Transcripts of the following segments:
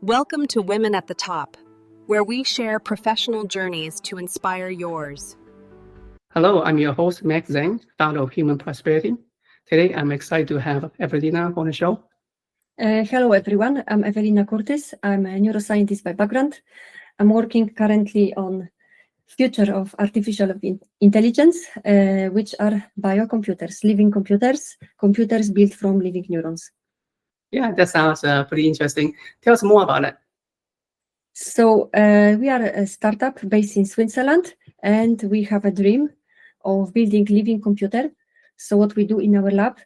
Welcome to Women at the Top, where we share professional journeys to inspire yours. Hello, I'm your host, Max Zhang, founder of Human Prosperity. Today, I'm excited to have Ewelina on the show. Hello, everyone. I'm Ewelina Kurtys. I'm a neuroscientist by background. I'm working currently on future of artificial intelligence, which are biocomputers, living computers built from living neurons. Yeah, that sounds pretty interesting. Tell us more about it. So we are a startup based in Switzerland, and we have a dream of building living computer. So what we do in our lab,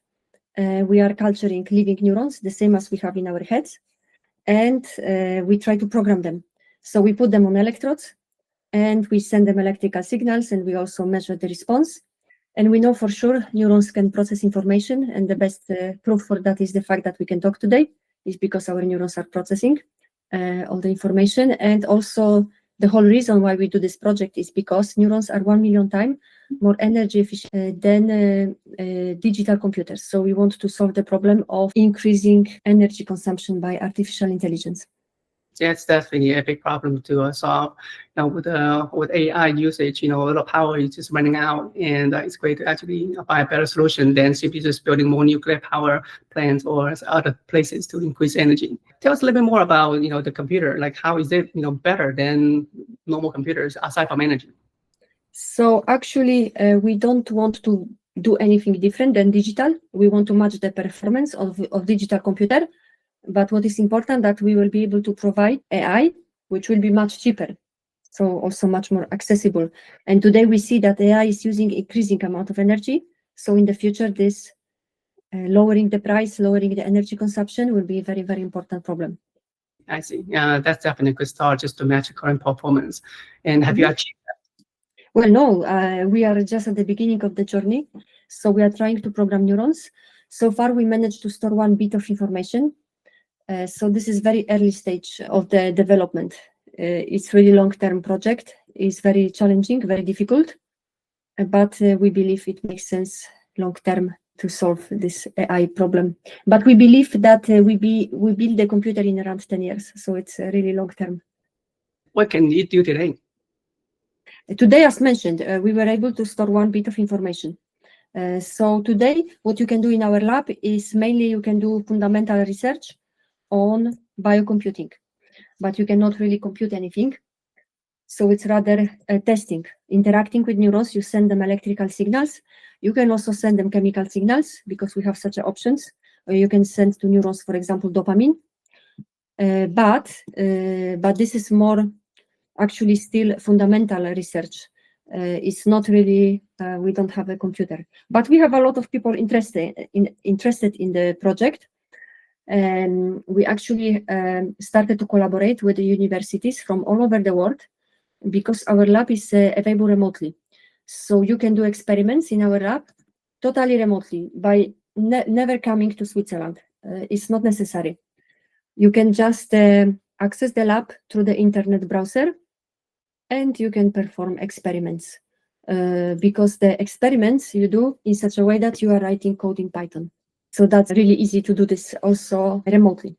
we are culturing living neurons, the same as we have in our heads, and we try to program them. So we put them on electrodes, and we send them electrical signals, and we also measure the response. And we know for sure neurons can process information, and the best proof for that is the fact that we can talk today, is because our neurons are processing all the information. And also the whole reason why we do this project is because neurons are 1 million times more energy efficient than digital computers. So we want to solve the problem of increasing energy consumption by artificial intelligence. Yeah, it's definitely a big problem to solve. With AI usage, a lot of power is just running out, and it's great to actually find a better solution than simply just building more nuclear power plants or other places to increase energy. Tell us a little bit more about the computer. Like, how is it better than normal computers aside from energy? So actually, we don't want to do anything different than digital. We want to match the performance of digital computer. But what is important that we will be able to provide AI, which will be much cheaper, so also much more accessible. And today we see that AI is using increasing amount of energy. So in the future, this lowering the price, lowering the energy consumption will be a very, very important problem. I see. That's definitely a good start just to match the current performance. And have you achieved that? Well, no, we are just at the beginning of the journey. So we are trying to program neurons. So far, we managed to store 1 bit of information. So this is very early stage of the development. It's really long-term project. It's very challenging, very difficult, but we believe it makes sense long-term to solve this AI problem. But we believe that we build the computer in around 10 years, so it's really long-term. What can you do today? Today, as mentioned, we were able to store 1 bit of information. So today, what you can do in our lab is mainly you can do fundamental research on biocomputing, but you cannot really compute anything. So it's rather testing, interacting with neurons. You send them electrical signals. You can also send them chemical signals because we have such options. You can send to neurons, for example, dopamine. But this is more actually still fundamental research. It's not really, we don't have a computer. But we have a lot of people interested in the project. And we actually started to collaborate with the universities from all over the world because our lab is available remotely. So you can do experiments in our lab totally remotely by never coming to Switzerland. It's not necessary. You can just access the lab through the internet browser and you can perform experiments because the experiments you do in such a way that you are writing code in Python. So that's really easy to do this also remotely.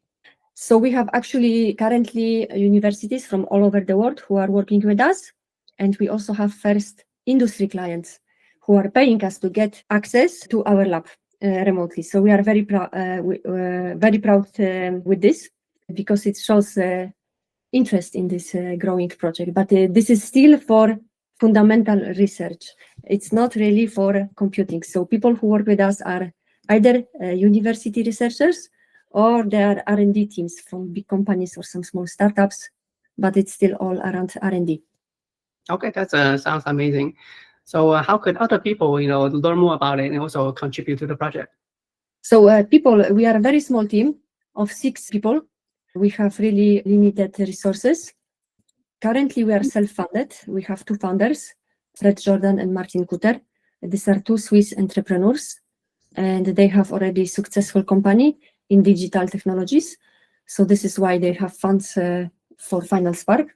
So we have actually currently universities from all over the world who are working with us. And we also have first industry clients who are paying us to get access to our lab remotely. So we are very proud with this because it shows interest in this growing project. But this is still for fundamental research. It's not really for computing. So people who work with us are either university researchers or there are R&D teams from big companies or some small startups, but it's still all around R&D. Okay, that sounds amazing. So how could other people, learn more about it and also contribute to the project? So we are a very small team of 6 people. We have really limited resources. Currently, we are self-funded. We have 2 founders, Fred Jordan and Martin Kuter. These are 2 Swiss entrepreneurs, and they have already successful company in digital technologies. So this is why they have funds for FinalSpark.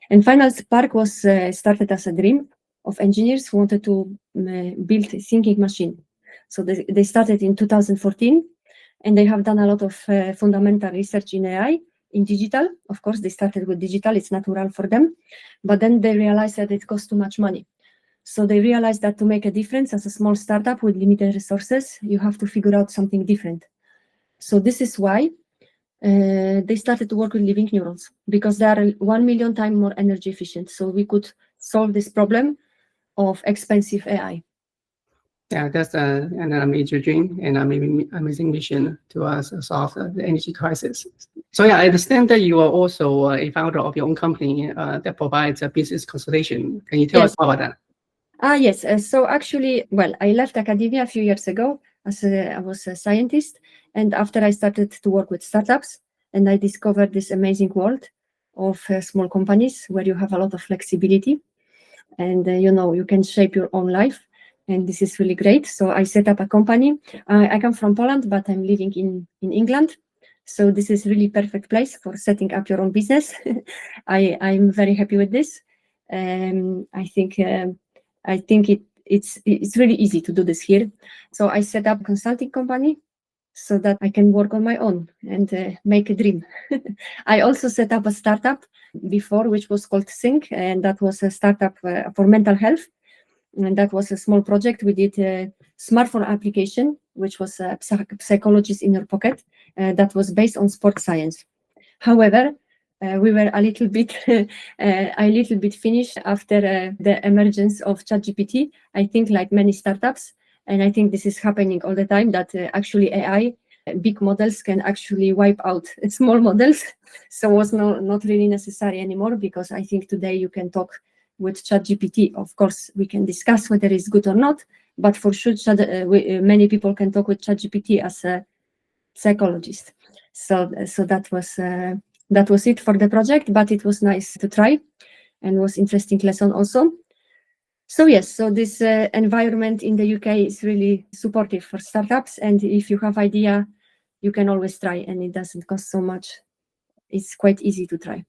And FinalSpark was started as a dream of engineers who wanted to build a thinking machine. So they started in 2014, and they have done a lot of fundamental research in AI in digital. Of course, they started with digital, it's natural for them, but then they realized that it costs too much money. So they realized that to make a difference as a small startup with limited resources, you have to figure out something different. So this is why they started to work with living neurons, because they are 1 million times more energy efficient. So we could solve this problem of expensive AI. Yeah, that's a major dream and amazing mission to solve the energy crisis. So yeah, I understand that you are also a founder of your own company that provides a business consultation. Can you tell us more about that? Yes. So actually, well, I left academia a few years ago I was a scientist, and after I started to work with startups, and I discovered this amazing world of small companies where you have a lot of flexibility, and you can shape your own life, and this is really great. So I set up a company. I come from Poland, but I'm living in England. So this is really perfect place for setting up your own business. I'm very happy with this. I think it's really easy to do this here. So I set up a consulting company so that I can work on my own and make a dream. I also set up a startup before, which was called Sync, and that was a startup for mental health. And that was a small project. We did a smartphone application, which was a psychologist in your pocket, that was based on sports science. However, we were a little bit finished after the emergence of ChatGPT. I think like many startups, and I think this is happening all the time, that actually AI, big models can actually wipe out small models. So it was not really necessary anymore, because I think today you can talk with ChatGPT. Of course, we can discuss whether it's good or not, but for sure, many people can talk with ChatGPT as a psychologist. So that was it for the project, but it was nice to try and was interesting lesson also. So yes, so this environment in the UK is really supportive for startups, and if you have idea, you can always try, and it doesn't cost so much. It's quite easy to try.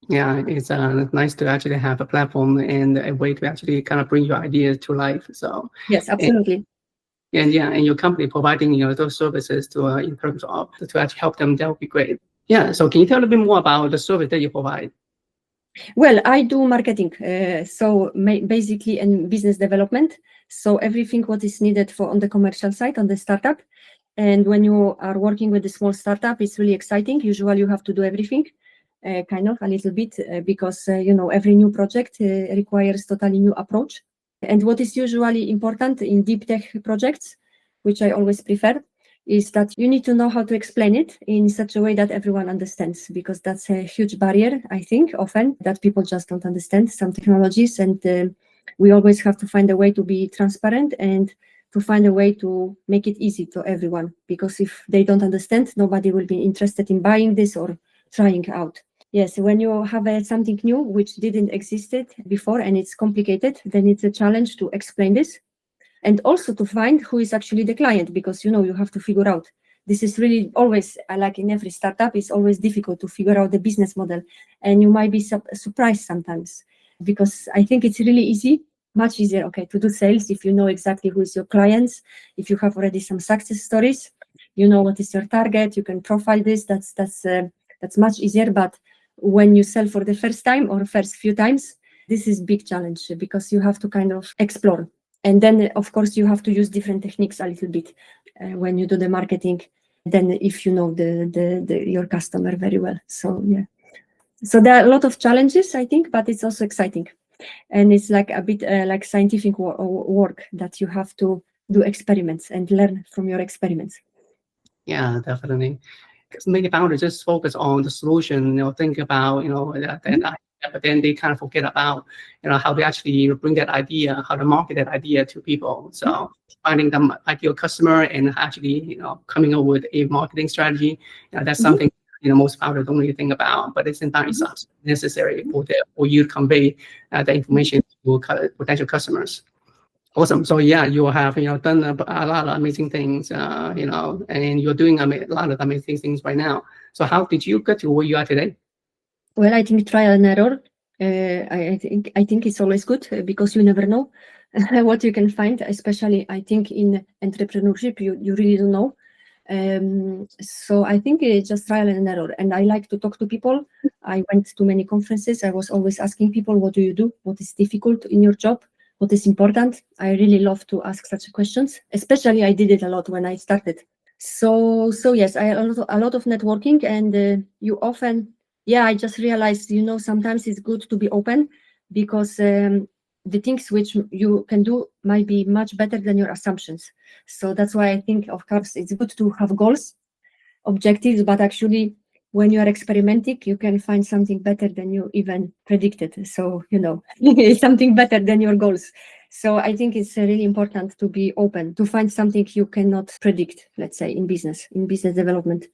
Yeah, it's nice to actually have a platform and a way to actually kind of bring your ideas to life. So yes, absolutely. And your company providing those services to in terms of to actually help them, that would be great. Yeah. So can you tell a bit more about the service that you provide? Well, I do marketing, so basically in business development. So everything what is needed for on the commercial side, on the startup. And when you are working with a small startup, it's really exciting. Usually you have to do everything, kind of a little bit, because every new project requires totally new approach. And what is usually important in deep tech projects, which I always prefer, is that you need to know how to explain it in such a way that everyone understands, because that's a huge barrier, I think, often, that people just don't understand some technologies. And we always have to find a way to be transparent and to find a way to make it easy to everyone, because if they don't understand, nobody will be interested in buying this or trying out. Yes, when you have something new which didn't existed before and it's complicated, then it's a challenge to explain this. And also to find who is actually the client, because you have to figure out. This is really always, like in every startup, it's always difficult to figure out the business model. And you might be surprised sometimes, because I think it's really easy, much easier, to do sales if you know exactly who is your clients, if you have already some success stories, you know what is your target, you can profile this, that's much easier. But when you sell for the first time or first few times, this is big challenge, because you have to kind of explore. And then, of course, you have to use different techniques a little bit when you do the marketing, than if you know your customer very well. So yeah, so there are a lot of challenges, I think, but it's also exciting, and it's like a bit like scientific work that you have to do experiments and learn from your experiments. Yeah, definitely. Because many founders just focus on the solution, think about that idea, but then they kind of forget about how to actually bring that idea, how to market that idea to people. So finding the ideal customer and actually coming up with a marketing strategy, that's something most founders don't really think about, but it's entirely necessary for you to convey the information to potential customers. Awesome. So yeah, you have done a lot of amazing things, and you're doing a lot of amazing things right now. So how did you get to where you are today? Well, I think trial and error. I think it's always good, because you never know what you can find. Especially, I think in entrepreneurship, you really don't know So I think it's just trial and error. And I like to talk to people. I went to many conferences. I was always asking people, what do you do? What is difficult in your job? What is important? I really love to ask such questions. Especially I did it a lot when I started. So yes, I a lot of networking, and you often, yeah, I just realized, sometimes it's good to be open, because the things which you can do might be much better than your assumptions. So that's why I think, of course, it's good to have goals, objectives, but actually when you are experimenting, you can find something better than you even predicted. So, something better than your goals. So I think it's really important to be open, to find something you cannot predict, let's say, in business development.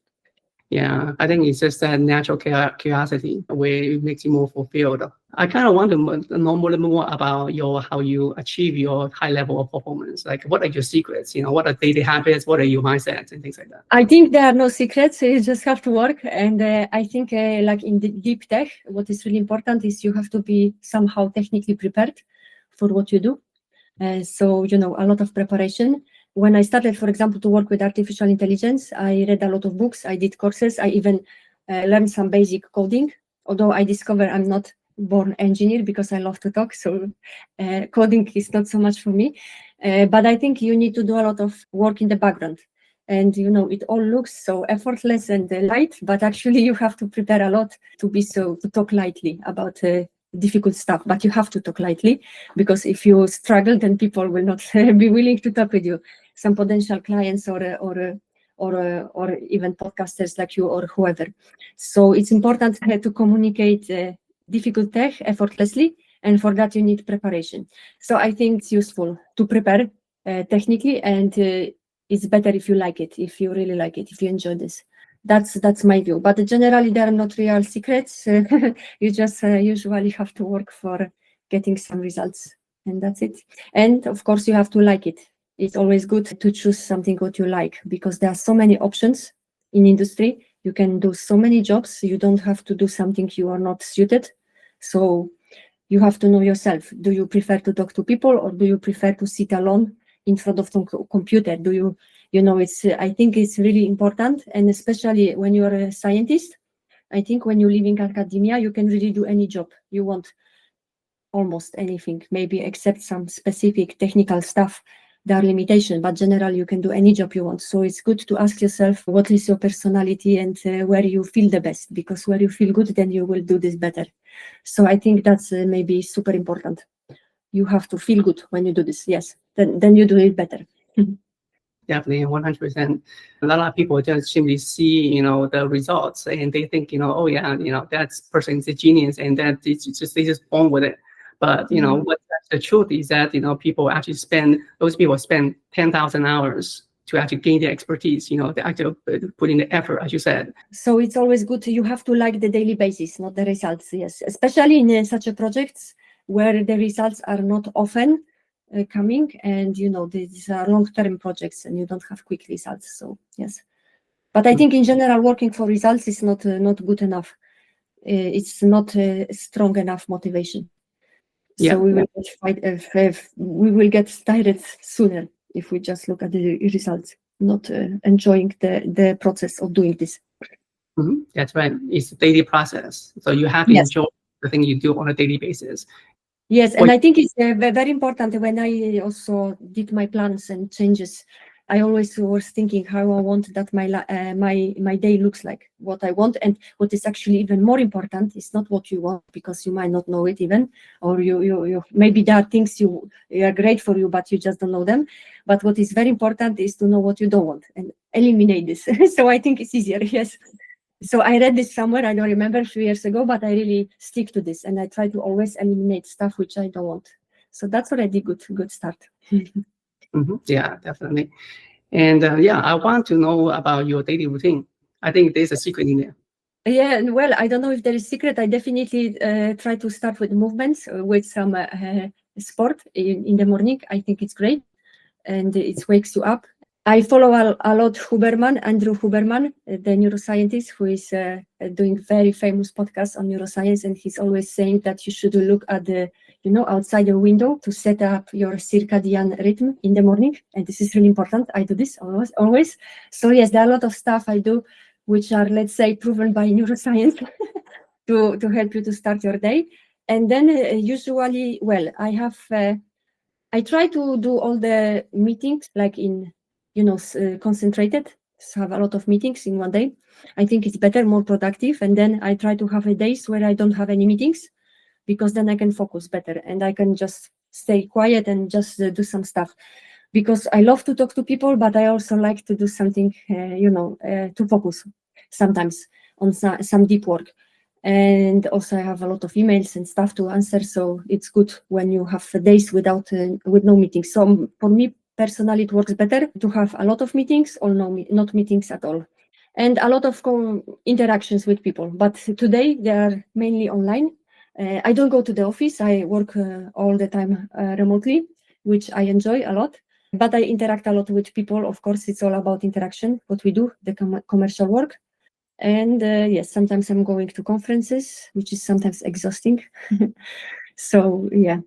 Yeah, I think it's just that natural curiosity where it makes you more fulfilled. I kind of want to know more about how you achieve your high level of performance. Like, what are your secrets? What are daily habits? What are your mindsets and things like that? I think there are no secrets. You just have to work. And I think like in the deep tech, what is really important is you have to be somehow technically prepared for what you do. So, a lot of preparation. When I started, for example, to work with artificial intelligence, I read a lot of books, I did courses, I even learned some basic coding, although I discovered I'm not born engineer because I love to talk, so coding is not so much for me. But I think you need to do a lot of work in the background. And, it all looks so effortless and light, but actually you have to prepare a lot to talk lightly about difficult stuff, but you have to talk lightly, because if you struggle, then people will not be willing to talk with you. Some potential clients or even podcasters like you or whoever. So it's important to communicate difficult tech effortlessly, and for that you need preparation. So I think it's useful to prepare technically, and it's better if you like it, if you really like it, if you enjoy this. That's my view. But generally, there are not real secrets. You just usually have to work for getting some results, and that's it. And of course, you have to like it. It's always good to choose something what you like, because there are so many options in industry. You can do so many jobs. You don't have to do something you are not suited. So you have to know yourself. Do you prefer to talk to people, or do you prefer to sit alone in front of the computer? Do you it's, I think it's really important, and especially when you're a scientist, I think when you live in academia, you can really do any job you want, almost anything, maybe except some specific technical stuff. There are limitations, but generally you can do any job you want. So it's good to ask yourself, what is your personality, and where you feel the best, because where you feel good, then you will do this better. So I think that's maybe super important. You have to feel good when you do this. Yes, then you do it better. Definitely, 100%. A lot of people just simply see, the results, and they think, oh yeah, that person is a genius, and that they just born with it. But what the truth is that people actually spend 10,000 hours to actually gain the expertise. They actually put in the effort, as you said. So it's always good. You have to like the daily basis, not the results. Yes, especially in such a projects where the results are not often coming, and these are long-term projects, and you don't have quick results. So yes, but I think in general, working for results is not good enough. It's not strong enough motivation. So we will get tired sooner if we just look at the results, not enjoying the process of doing this. Mm-hmm. That's right. It's a daily process. So you have to enjoy the thing you do on a daily basis. Yes, and I think it's very important. When I also did my plans and changes, I always was thinking how I want that my day looks like, what I want, and what is actually even more important is not what you want, because you might not know it even, or you maybe there are things you are great for you, but you just don't know them. But what is very important is to know what you don't want and eliminate this. So I think it's easier. Yes. So I read this somewhere, I don't remember, a few years ago, but I really stick to this, and I try to always eliminate stuff which I don't want. So that's already good start. Mm-hmm. Yeah, definitely. And I want to know about your daily routine. I think there's a secret in there. Yeah, well, I don't know if there is secret. I definitely try to start with movements, with some sport in the morning. I think it's great, and it wakes you up. I follow a lot Andrew Huberman, the neuroscientist who is doing very famous podcasts on neuroscience, and he's always saying that you should look at the, outside your window to set up your circadian rhythm in the morning, and this is really important. I do this always. So yes, there are a lot of stuff I do which are, let's say, proven by neuroscience to help you to start your day. And then usually, I try to do all the meetings like in concentrated, so have a lot of meetings in one day. I think it's better, more productive. And then I try to have days where I don't have any meetings, because then I can focus better and I can just stay quiet and just do some stuff. Because I love to talk to people, but I also like to do something, to focus sometimes on some deep work. And also I have a lot of emails and stuff to answer, so it's good when you have days with no meetings. So for me personally, it works better to have a lot of meetings or not meetings at all, and a lot of interactions with people. But today they are mainly online. I don't go to the office. I work all the time remotely, which I enjoy a lot. But I interact a lot with people. Of course, it's all about interaction, what we do, the commercial work. And yes, sometimes I'm going to conferences, which is sometimes exhausting. So yeah,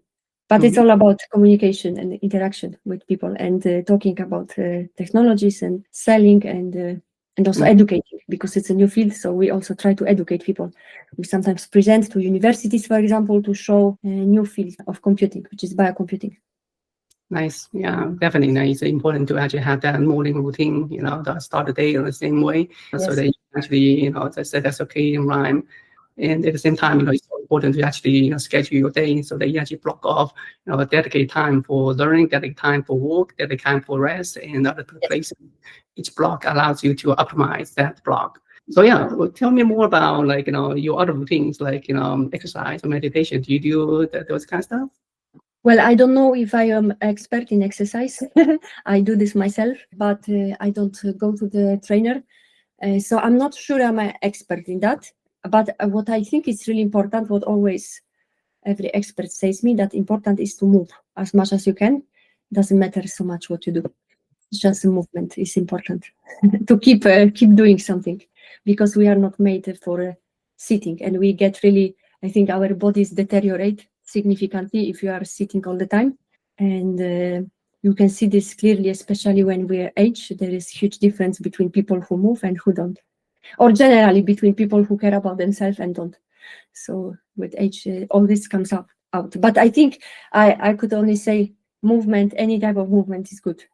but it's all about communication and interaction with people, and talking about technologies and selling, and also educating, because it's a new field. So we also try to educate people. We sometimes present to universities, for example, to show a new field of computing, which is biocomputing. Nice. Yeah, definitely. It's important to actually have that morning routine, to start the day in the same way. Yes. So that you actually, set that circadian rhyme. And at the same time, it's so important to actually, schedule your day so that you actually block off, dedicate time for learning, dedicate time for work, dedicate time for rest, and other places. Each block allows you to optimize that block. So yeah, tell me more about your other routines, exercise or meditation. Do you do those kind of stuff? Well, I don't know if I am expert in exercise. I do this myself, but I don't go to the trainer. So I'm not sure I'm an expert in that. But what I think is really important, what always every expert says me, that important is to move as much as you can. Doesn't matter so much what you do. It's just the movement is important to keep doing something, because we are not made for sitting, and we get really, I think our bodies deteriorate significantly if you are sitting all the time. And you can see this clearly, especially when we age. There is huge difference between people who move and who don't, or generally between people who care about themselves and don't. So with age, all this comes out. But I think I could only say movement, any type of movement is good.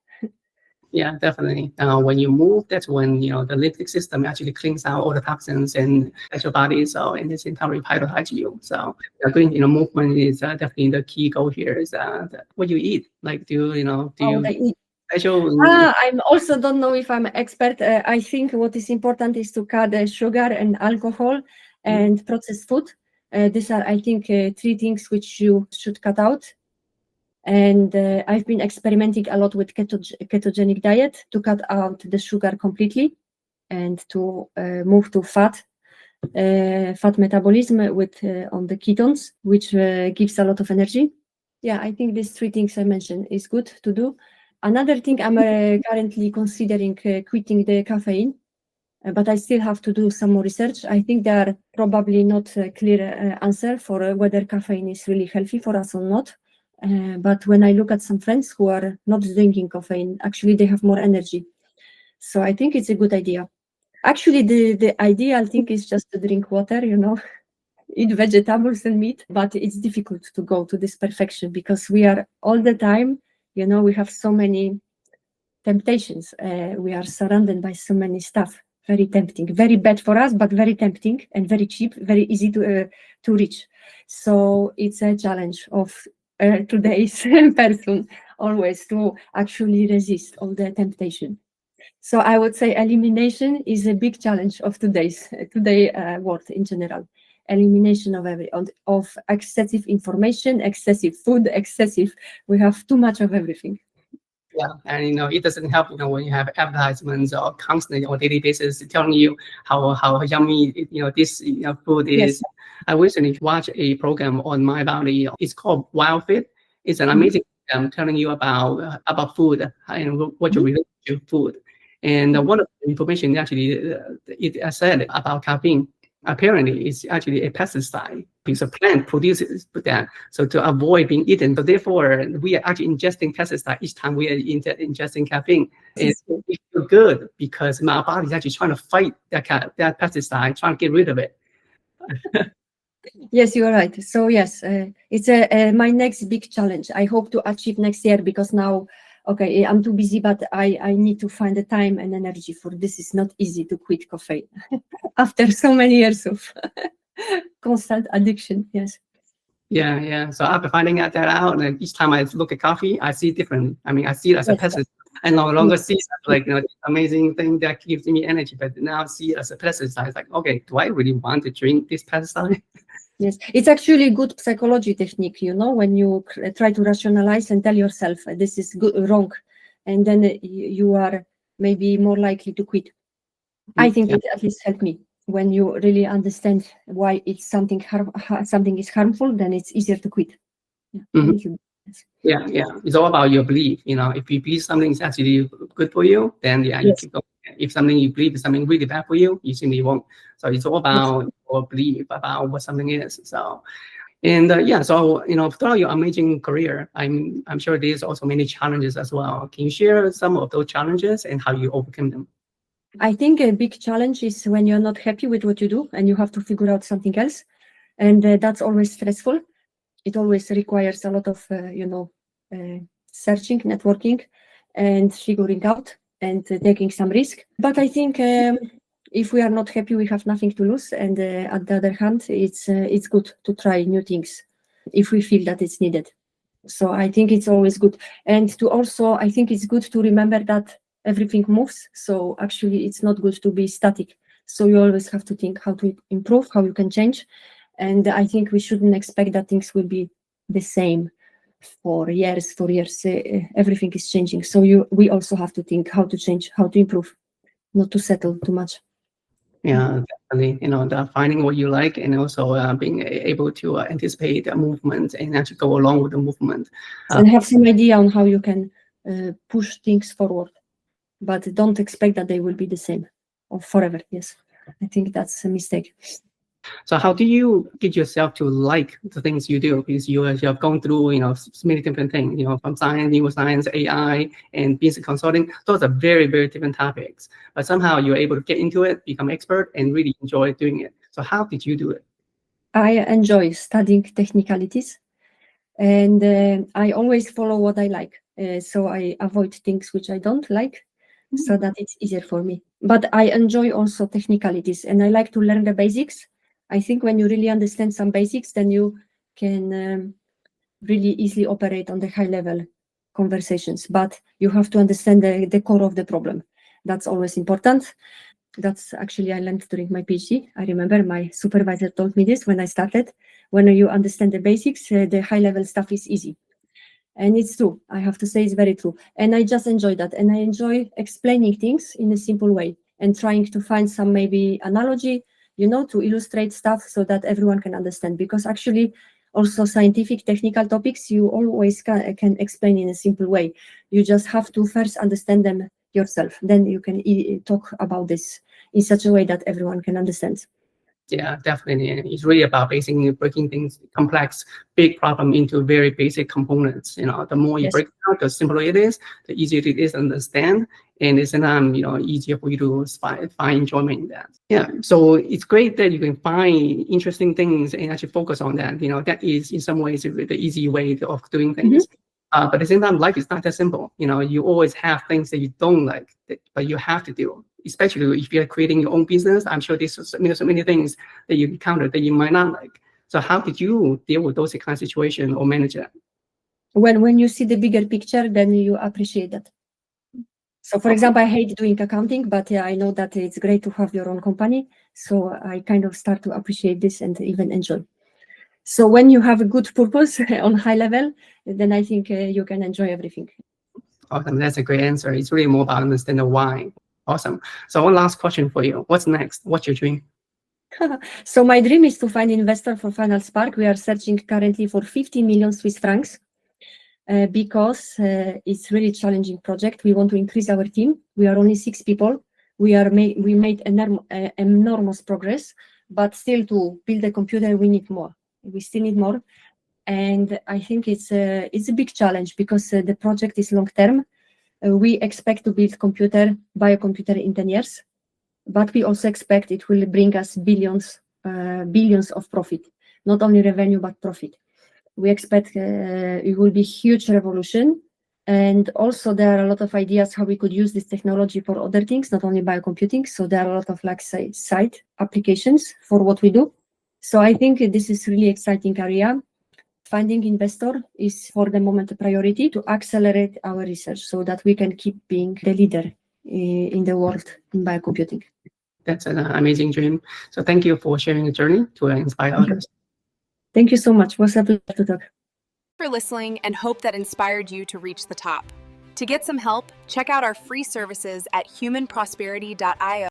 Yeah, definitely. When you move, that's when the lymphatic system actually cleans out all the toxins and your body. So, and it's entirely revitalize you. So, doing movement is definitely the key goal here. Is what you eat? Like, do you eat? Special? I also don't know if I'm an expert. I think what is important is to cut sugar and alcohol and processed food. These are, I think, 3 things which you should cut out. And I've been experimenting a lot with ketogenic diet to cut out the sugar completely and to move to fat metabolism with on the ketones, which gives a lot of energy. Yeah, I think these 3 things I mentioned is good to do. Another thing, I'm currently considering quitting the caffeine, but I still have to do some more research. I think there are probably not a clear answer for whether caffeine is really healthy for us or not. But when I look at some friends who are not drinking caffeine, actually they have more energy. So I think it's a good idea. Actually, the ideal thing is just to drink water, eat vegetables and meat, but it's difficult to go to this perfection because we are all the time, we have so many temptations. We are surrounded by so many stuff. Very tempting, very bad for us, but very tempting and very cheap, very easy to reach. So it's a challenge of today's person always to actually resist all the temptation. So I would say elimination is a big challenge of today world in general. Elimination of excessive information, excessive food, we have too much of everything. Yeah, and it doesn't help when you have advertisements or constantly on a daily basis telling you how yummy this food is. Yes. I recently watched a program on My Body. It's called Wild Fit. It's an amazing program telling you about food and what your relationship to food. And one of the information actually it said about caffeine. Apparently, it's actually a pesticide because a plant produces that. So to avoid being eaten, so therefore we are actually ingesting pesticide each time we are ingesting caffeine. And we feel good because my body is actually trying to fight that pesticide, trying to get rid of it. Yes, you are right. So yes, it's my next big challenge. I hope to achieve next year, because now, okay, I'm too busy, but I need to find the time and energy for this. It's not easy to quit coffee after so many years of constant addiction. Yes. Yeah. So after finding that out, and each time I look at coffee, I see it differently. I mean, I see it as a pesticide. I no longer see it as like, amazing thing that gives me energy, but now I see it as a pesticide. It's like, okay, do I really want to drink this pesticide? Yes, it's actually a good psychology technique, when you try to rationalize and tell yourself this is wrong, and then you are maybe more likely to quit. I think it at least helped me. When you really understand why it's something is harmful, then it's easier to quit. Yeah. It's all about your belief. If you believe something is actually good for you, then you keep going. If something you believe is something really bad for you, you simply won't. So it's all about your belief about what something is. So, and so throughout your amazing career, I'm sure there's also many challenges as well. Can you share some of those challenges and how you overcome them? I think a big challenge is when you're not happy with what you do and you have to figure out something else, and that's always stressful. It always requires a lot of searching, networking, and figuring out and taking some risk. But I think if we are not happy, we have nothing to lose. And on the other hand, it's good to try new things if we feel that it's needed. So I think it's always good. And I think it's good to remember that everything moves. So actually, it's not good to be static. So you always have to think how to improve, how you can change. And I think we shouldn't expect that things will be the same for years. Everything is changing. So we also have to think how to change, how to improve, not to settle too much. Yeah, definitely. The finding what you like, and also being able to anticipate the movement and actually go along with the movement. And have some idea on how you can push things forward, but don't expect that they will be the same or forever. Yes, I think that's a mistake. So how do you get yourself to like the things you do? Because you have gone through, many different things, from science, neuroscience, AI, and business consulting. Those are very, very different topics. But somehow you're able to get into it, become expert, and really enjoy doing it. So how did you do it? I enjoy studying technicalities, and I always follow what I like. So I avoid things which I don't like, so that it's easier for me. But I enjoy also technicalities, and I like to learn the basics. I think when you really understand some basics, then you can really easily operate on the high level conversations. But you have to understand the core of the problem. That's always important. That's actually I learned during my PhD. I remember my supervisor told me this when I started. When you understand the basics, the high level stuff is easy. And it's true. I have to say it's very true. And I just enjoy that. And I enjoy explaining things in a simple way and trying to find some maybe analogy, to illustrate stuff so that everyone can understand. Because actually, also scientific, technical topics, you always can explain in a simple way. You just have to first understand them yourself. Then you can talk about this in such a way that everyone can understand. Yeah, definitely. And it's really about basically breaking things, complex, big problem into very basic components. The more you break it down, the simpler it is, the easier it is to understand. And it's easier for you to find enjoyment in that. Yeah. So it's great that you can find interesting things and actually focus on that. That is in some ways the easy way of doing things. But at the same time, life is not that simple. You always have things that you don't like, but you have to do. Especially if you're creating your own business, I'm sure there's so many things that you encounter that you might not like. So how did you deal with those kind of situations or manage that? When you see the bigger picture, then you appreciate that. So, for example, I hate doing accounting, but I know that it's great to have your own company. So I kind of start to appreciate this and even enjoy. So when you have a good purpose on high level, then I think you can enjoy everything. Awesome. That's a great answer. It's really more about understanding why. Awesome. So one last question for you. What's next? What's your dream? So my dream is to find investor for FinalSpark. We are searching currently for 50 million Swiss francs. because it's really challenging project. We want to increase our team. We are only 6 people. We made enormous progress, but still to build a computer, we need more. We still need more. And I think it's a big challenge because the project is long term. We expect to build biocomputer in 10 years, but we also expect it will bring us billions of profit, not only revenue, but profit. We expect it will be huge revolution. And also there are a lot of ideas how we could use this technology for other things, not only biocomputing. So there are a lot of side applications for what we do. So I think this is really exciting area. Finding investor is for the moment a priority to accelerate our research so that we can keep being the leader in the world in biocomputing. That's an amazing dream. So thank you for sharing your journey to inspire others. Thank you so much. It was a pleasure to talk. For listening and hope that inspired you to reach the top. To get some help, check out our free services at humanprosperity.io.